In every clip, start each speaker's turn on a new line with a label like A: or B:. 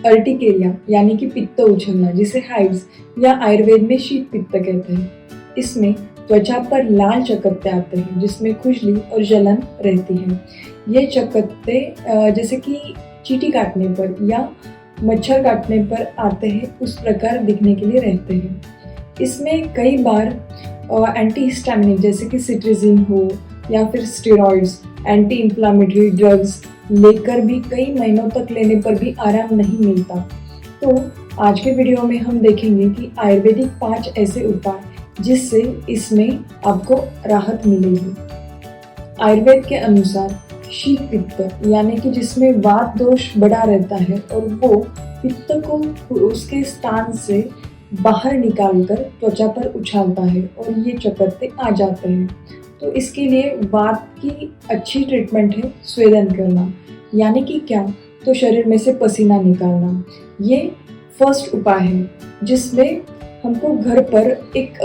A: Urticaria यानी कि पित्त उछलना, जिसे हाइव्स या आयुर्वेद में शीत पित्त कहते हैं। इसमें त्वचा पर लाल चकत्ते आते हैं जिसमें खुजली और जलन रहती है। ये चकत्ते जैसे कि चींटी काटने पर या मच्छर काटने पर आते हैं उस प्रकार दिखने के लिए रहते हैं। इसमें कई बार एंटीहिस्टामिनिक जैसे कि सिट्रिजिन हो या फिर स्टेरॉइड्स, एंटी इंफ्लामेटरी ड्रग्स लेकर भी कई महीनों तक लेने पर भी आराम नहीं मिलता। तो आज के वीडियो में हम देखेंगे कि आयुर्वेदिक 5 ऐसे उपाय जिससे इसमें आपको राहत मिलेगी। आयुर्वेद के अनुसार शीत पित्त यानी कि जिसमें वात दोष बड़ा रहता है और वो पित्त को उसके स्थान से बाहर निकालकर त्वचा पर उछालता है और ये चकत्ते आ जाते हैं। तो इसके लिए वात की अच्छी ट्रीटमेंट है स्वेदन करना, यानी कि क्या, तो शरीर में से पसीना निकालना। ये फर्स्ट उपाय है जिसमें हमको घर पर एक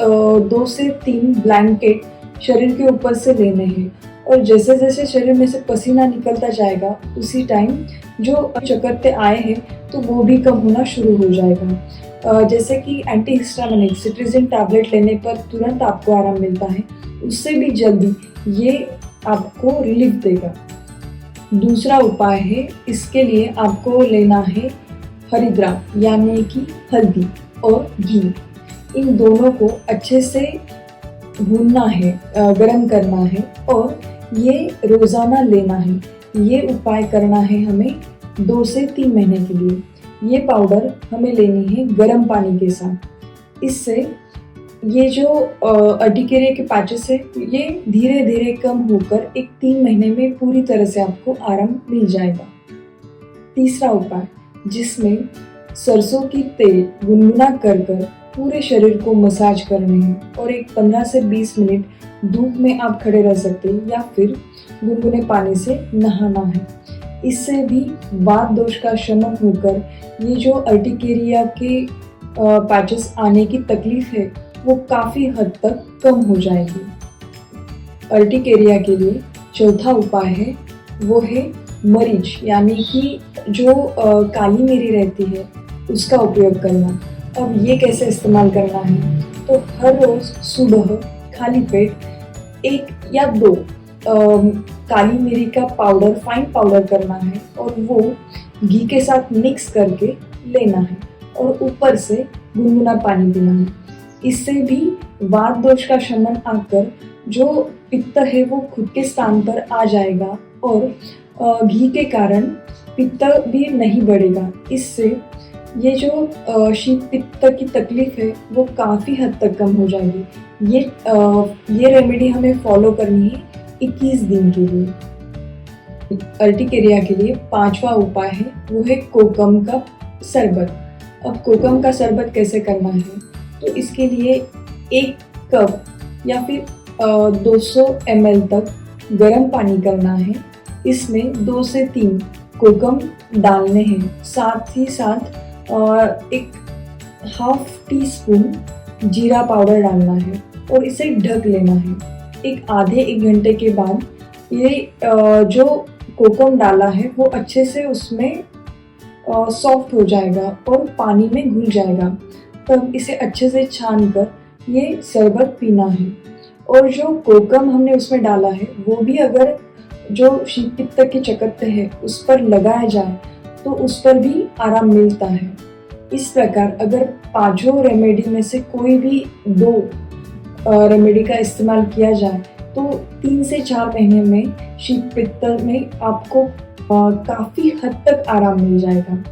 A: 2 से 3 ब्लैंकेट शरीर के ऊपर से लेने हैं और जैसे जैसे शरीर में से पसीना निकलता जाएगा उसी टाइम जो चकत्ते आए हैं तो वो भी कम होना शुरू हो जाएगा। जैसे कि एंटीहिस्टामिनिक सिट्रिजिन टैबलेट लेने पर तुरंत आपको आराम मिलता है, उससे भी जल्दी ये आपको रिलीफ देगा। दूसरा उपाय है, इसके लिए आपको लेना है हरिद्रा यानी कि हल्दी और घी। इन दोनों को अच्छे से भूनना है, गरम करना है और ये रोज़ाना लेना है। ये उपाय करना है हमें 2 से 3 महीने के लिए। ये पाउडर हमें लेनी है गर्म पानी के साथ। इससे ये जो अर्टिकेरिया के पैचेस है ये धीरे धीरे कम होकर एक 3 महीने में पूरी तरह से आपको आराम मिल जाएगा। तीसरा उपाय, जिसमें सरसों की तेल गुनगुना कर पूरे शरीर को मसाज करने हैं और एक 15 से 20 मिनट धूप में आप खड़े रह सकते हैं या फिर गुनगुने पानी से नहाना है। इससे भी वात दोष का शमन होकर ये जो अर्टिकेरिया के पैचेस आने की तकलीफ है वो काफ़ी हद तक कम हो जाएगी। अर्टिकेरिया के लिए चौथा उपाय है, वो है मरीच यानी कि जो काली मिरी रहती है उसका उपयोग करना। अब ये कैसे इस्तेमाल करना है, तो हर रोज़ सुबह खाली पेट 1 या 2 काली मिरी का पाउडर, फाइन पाउडर करना है और वो घी के साथ मिक्स करके लेना है और ऊपर से गुनगुना पानी पीना है। इससे भी वात दोष का शमन आकर जो पित्त है वो खुद के स्थान पर आ जाएगा और घी के कारण पित्त भी नहीं बढ़ेगा। इससे ये जो शीत पित्त की तकलीफ है वो काफ़ी हद तक कम हो जाएगी। ये रेमेडी हमें फॉलो करनी है 21 दिन के लिए। अर्टिकेरिया के लिए 5वां उपाय है, वो है कोकम का शरबत। अब कोकम का शरबत कैसे करना है, तो इसके लिए 1 कप या फिर 200 ml तक गर्म पानी करना है। इसमें 2 से 3 कोकम डालने हैं, साथ ही साथ एक ½ टीस्पून जीरा पाउडर डालना है और इसे ढक लेना है। एक आधे 1 घंटे के बाद ये जो कोकम डाला है वो अच्छे से उसमें सॉफ्ट हो जाएगा और पानी में घुल जाएगा। तब इसे अच्छे से छान कर ये शरबत पीना है। और जो कोकम हमने उसमें डाला है वो भी अगर जो शीत पित्त के चकत्ते हैं उस पर लगाया जाए तो उस पर भी आराम मिलता है। इस प्रकार अगर 5 रेमेडी में से कोई भी 2 रेमेडी का इस्तेमाल किया जाए तो 3 से 4 महीने में शीत पित्त में आपको काफ़ी हद तक आराम मिल जाएगा।